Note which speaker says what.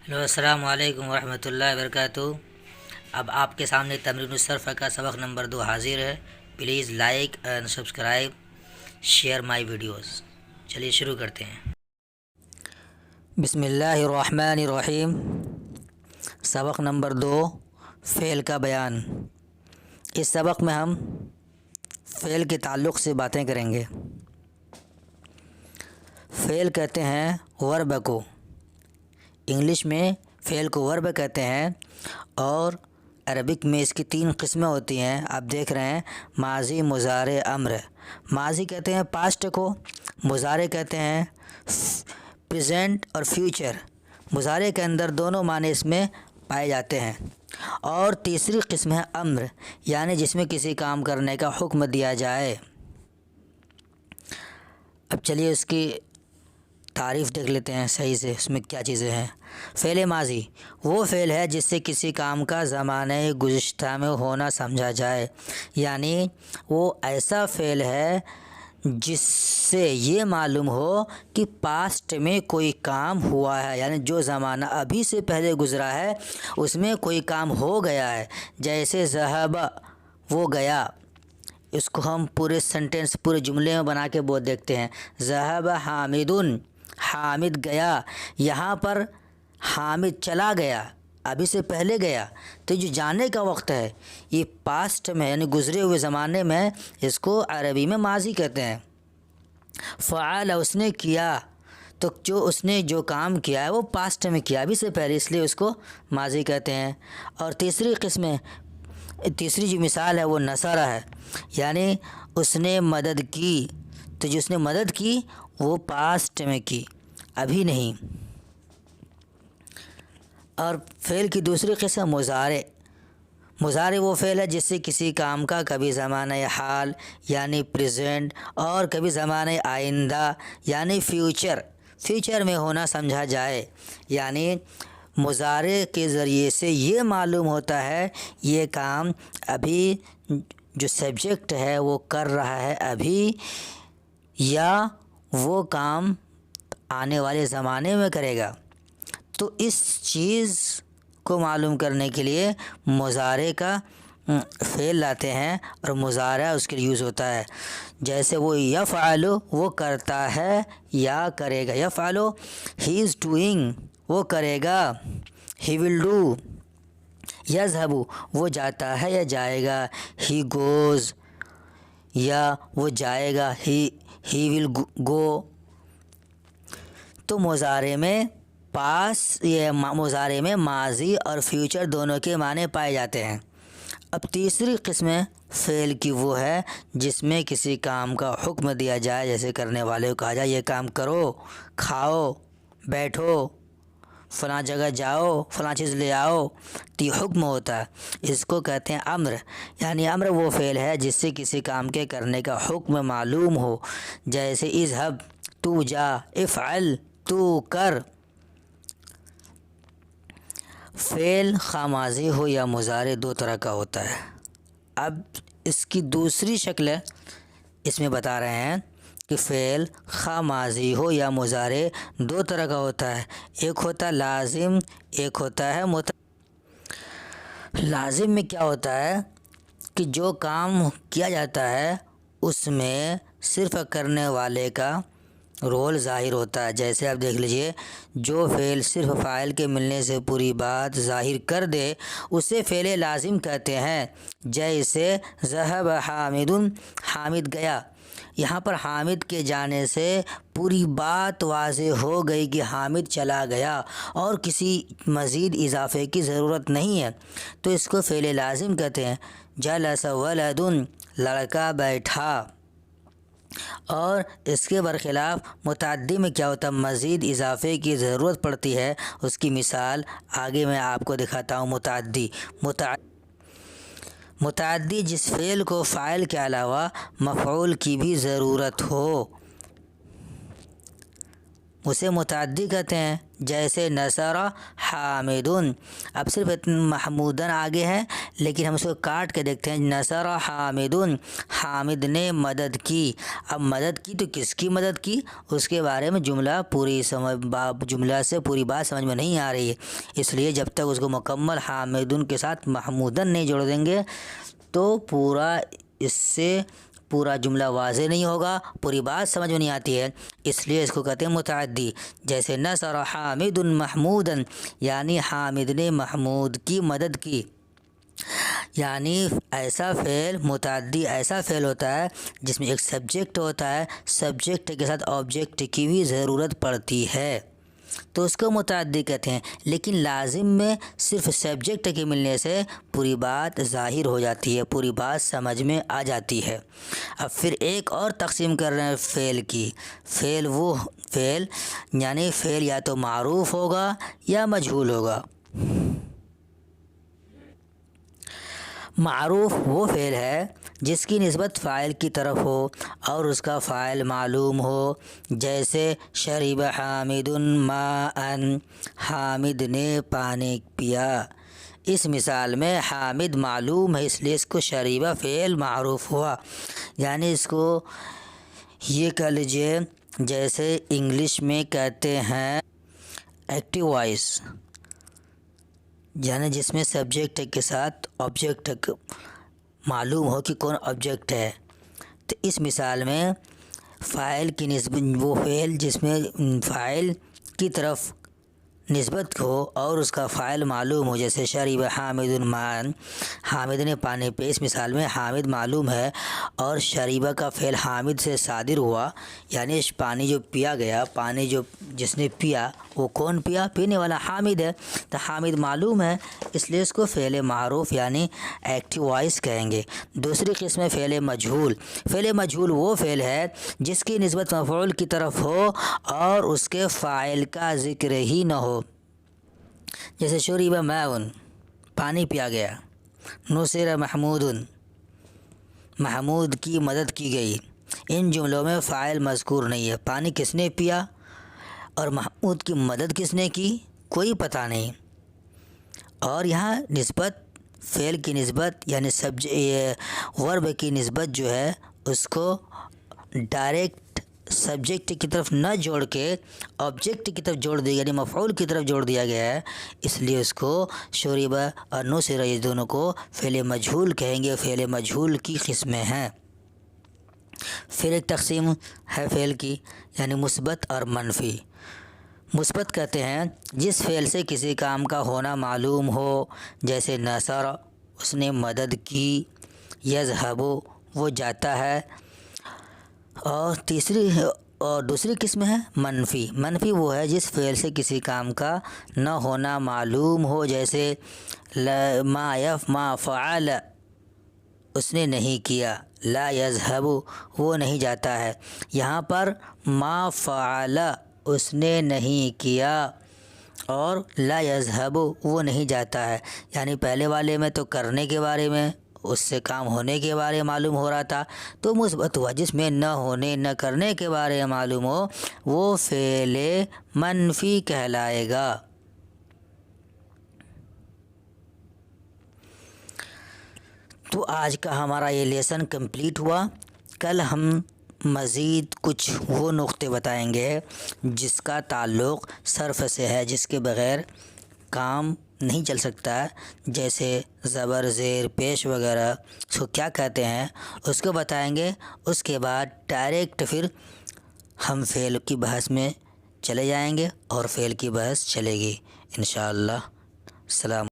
Speaker 1: Hello, السلام علیکم ورحمۃ اللہ وبرکاتہ۔ اب آپ کے سامنے تمرین الصرف کا سبق نمبر 2 حاضر ہے۔ Please like and subscribe, share my videos. چلیے شروع کرتے ہیں۔ بسم اللہ الرحمن الرحیم۔ سبق نمبر 2، فعل کا بیان۔ اس سبق میں ہم فعل کے تعلق سے باتیں کریں گے۔ فعل کہتے ہیں ورب کو، انگلش میں فعل کو ورب کہتے ہیں، اور عربک میں اس کی 3 قسمیں ہوتی ہیں۔ آپ دیکھ رہے ہیں ماضی، مضارع، امر۔ ماضی کہتے ہیں پاسٹ کو، مضارع کہتے ہیں پریزنٹ اور فیوچر۔ مضارع کے اندر دونوں معنی اس میں پائے جاتے ہیں۔ اور تیسری قسم ہے امر، یعنی جس میں کسی کام کرنے کا حکم دیا جائے۔ اب چلیے اس کی تعریف دیکھ لیتے ہیں صحیح سے، اس میں کیا چیزیں ہیں۔ فعل ماضی وہ فعل ہے جس سے کسی کام کا زمانہ گزشتہ میں ہونا سمجھا جائے، یعنی وہ ایسا فعل ہے جس سے یہ معلوم ہو کہ پاسٹ میں کوئی کام ہوا ہے، یعنی جو زمانہ ابھی سے پہلے گزرا ہے اس میں کوئی کام ہو گیا ہے۔ جیسے ذہب، وہ گیا، اس کو ہم پورے سینٹینس، پورے جملے میں بنا کے بول دیکھتے ہیں۔ ذہب حامد، حامد گیا۔ یہاں پر حامد چلا گیا، ابھی سے پہلے گیا، تو جو جانے کا وقت ہے یہ پاسٹ میں، یعنی گزرے ہوئے زمانے میں، اس کو عربی میں ماضی کہتے ہیں۔ فعل، اس نے کیا، تو جو اس نے جو کام کیا ہے وہ پاسٹ میں کیا، ابھی سے پہلے، اس لیے اس کو ماضی کہتے ہیں۔ اور تیسری جو مثال ہے وہ نصر ہے، یعنی اس نے مدد کی، تو جو اس نے مدد کی وہ پاسٹ میں کی، ابھی نہیں۔ اور فعل کی دوسری قسم مضارع۔ مضارع وہ فعل ہے جس سے کسی کام کا کبھی زمانہ حال یعنی پریزنٹ، اور کبھی زمانہ آئندہ یعنی فیوچر میں ہونا سمجھا جائے۔ یعنی مضارع کے ذریعے سے یہ معلوم ہوتا ہے یہ کام ابھی جو سبجیکٹ ہے وہ کر رہا ہے ابھی، یا وہ کام آنے والے زمانے میں کرے گا۔ تو اس چیز کو معلوم کرنے کے لیے مضارع کا فعل لاتے ہیں، اور مضارع اس کے لیے یوز ہوتا ہے۔ جیسے وہ یفعل، وہ کرتا ہے یا کرے گا۔ یفعل، ہی از ڈوئنگ، وہ کرے گا، ہی ول ڈو۔ یذہب، وہ جاتا ہے یا جائے گا، ہی گوز، یا وہ جائے گا، ہی ول گو۔ تو مضارع میں ماضی اور فیوچر دونوں کے معنی پائے جاتے ہیں۔ اب تیسری قسم فعل کی وہ ہے جس میں کسی کام کا حکم دیا جائے، جیسے کرنے والے کو کہا جائے یہ کام کرو، کھاؤ، بیٹھو، فلاں جگہ جاؤ، فلاں چیز لے آؤ، تو یہ حکم ہوتا ہے۔ اس کو کہتے ہیں امر، یعنی امر وہ فعل ہے جس سے کسی کام کے کرنے کا حکم معلوم ہو۔ جیسے اذهب، تو جا، افعل، تو کر۔ فعل خواہ ماضی ہو یا مضارع 2 طرح کا ہوتا ہے۔ اب اس کی دوسری شکل اس میں بتا رہے ہیں کہ فعل خواہ ماضی ہو یا مضارع 2 طرح کا ہوتا ہے۔ ایک ہوتا ہے لازم، ایک ہوتا ہے لازم میں کیا ہوتا ہے کہ جو کام کیا جاتا ہے اس میں صرف کرنے والے کا رول ظاہر ہوتا ہے۔ جیسے آپ دیکھ لیجئے، جو فعل صرف فاعل کے ملنے سے پوری بات ظاہر کر دے اسے فعل لازم کہتے ہیں۔ جیسے ذہب حامد، حامد گیا۔ یہاں پر حامد کے جانے سے پوری بات واضح ہو گئی کہ حامد چلا گیا، اور کسی مزید اضافے کی ضرورت نہیں ہے، تو اس کو فعل لازم کہتے ہیں۔ جلس ولد، لڑکا بیٹھا۔ اور اس کے برخلاف متعدی میں کیا ہوتا ہے، مزید اضافے کی ضرورت پڑتی ہے۔ اس کی مثال آگے میں آپ کو دکھاتا ہوں۔ متعدی جس فعل کو فاعل کے علاوہ مفعول کی بھی ضرورت ہو۔ اسے متعدی کہتے ہیں، جیسے نصر حامدن، اب صرف محمودن آگے ہے لیکن ہم اس کو کاٹ کے دیکھتے ہیں، نصر حامدن، حامد نے مدد کی۔ اب مدد کی تو کس کی مدد کی، اس کے بارے میں جملہ سے پوری بات سمجھ میں نہیں آ رہی ہے، اس لیے جب تک اس کو مکمل حامدن کے ساتھ محمودن نہیں جوڑ دیں گے تو اس سے پورا جملہ واضح نہیں ہوگا، پوری بات سمجھ میں نہیں آتی ہے، اس لیے اس کو کہتے ہیں متعدی۔ جیسے نصر حامد محمودا، یعنی حامد نے محمود کی مدد کی، یعنی ایسا فعل متعدی ایسا فعل ہوتا ہے جس میں ایک سبجیکٹ ہوتا ہے، سبجیکٹ کے ساتھ آبجیکٹ کی بھی ضرورت پڑتی ہے تو اس کو متعدی کہتے ہیں، لیکن لازم میں صرف سبجیکٹ کے ملنے سے پوری بات ظاہر ہو جاتی ہے، پوری بات سمجھ میں آ جاتی ہے۔ اب پھر ایک اور تقسیم کر رہے ہیں فعل کی، فعل یعنی فعل یا تو معروف ہوگا یا مجہول ہوگا۔ معروف وہ فعل ہے جس کی نسبت فاعل کی طرف ہو اور اس کا فاعل معلوم ہو، جیسے شرب حامد ماء، حامد نے پانی پیا۔ اس مثال میں حامد معلوم ہے اس لیے اس کو شریبہ فعل معروف ہوا، یعنی اس کو یہ کہہ لیجیے جیسے انگلش میں کہتے ہیں ایکٹیو وائس، یعنی جس میں سبجیکٹ کے ساتھ آبجیکٹ معلوم ہو کہ کون آبجیکٹ ہے۔ تو اس مثال میں فاعل کی نسبت وہ فعل جس میں فاعل کی طرف نسبت ہو اور اس کا فاعل معلوم ہو، جیسے شرب حامد ماء، حامد نے پانی پیا۔ اس مثال میں حامد معلوم ہے اور شریبہ کا فعل حامد سے صادر ہوا، یعنی پانی جو پیا گیا، پانی جو جس نے پیا وہ کون پیا، پینے والا حامد ہے، تو حامد معلوم ہے اس لیے اس کو فعل معروف یعنی ایکٹیو وائس کہیں گے۔ دوسری قسم ہے فعل مجہول۔ فعل مجہول وہ فعل ہے جس کی نسبت مفعول کی طرف ہو اور اس کے فاعل کا ذکر ہی نہ ہو، جیسے شرب ماء، پانی پیا گیا، نصر محمود، محمود کی مدد کی گئی۔ ان جملوں میں فاعل مذکور نہیں ہے، پانی کس نے پیا اور محمود کی مدد کس نے کی کوئی پتہ نہیں، اور یہاں نسبت فعل کی نسبت یعنی ورب کی نسبت جو ہے اس کو ڈائریکٹ سبجیکٹ کی طرف نہ جوڑ کے آبجیکٹ کی طرف جوڑ دیا، یعنی مفعول کی طرف جوڑ دیا گیا ہے، اس لیے اس کو شرب اور نصر یہ دونوں کو فعل مجہول کہیں گے، فعل مجہول کی قسمیں ہیں۔ پھر ایک تقسیم ہے فعل کی یعنی مثبت اور منفی۔ مثبت کہتے ہیں جس فعل سے کسی کام کا ہونا معلوم ہو، جیسے نصر اس نے مدد کی، یذهب وہ جاتا ہے، اور دوسری قسم ہے منفی۔ منفی وہ ہے جس فعل سے کسی کام کا نہ ہونا معلوم ہو، جیسے ما فعل اس نے نہیں کیا، لا یذهب وہ نہیں جاتا ہے۔ یہاں پر ما فعل اس نے نہیں کیا اور لا یذهب وہ نہیں جاتا ہے، یعنی پہلے والے میں تو کرنے کے بارے میں اس سے کام ہونے کے بارے میں معلوم ہو رہا تھا تو مثبت ہوا، جس میں نہ ہونے نہ کرنے کے بارے میں معلوم ہو وہ فعل منفی کہلائے گا۔ تو آج کا ہمارا یہ لیسن کمپلیٹ ہوا۔ کل ہم مزید کچھ وہ نقطے بتائیں گے جس کا تعلق صرف سے ہے، جس کے بغیر کام نہیں چل سکتا، جیسے زبر زیر پیش وغیرہ، اس کو کیا کہتے ہیں اس کو بتائیں گے۔ اس کے بعد ڈائریکٹ پھر ہم فعل کی بحث میں چلے جائیں گے اور فعل کی بحث چلے گی انشاءاللہ۔ السلام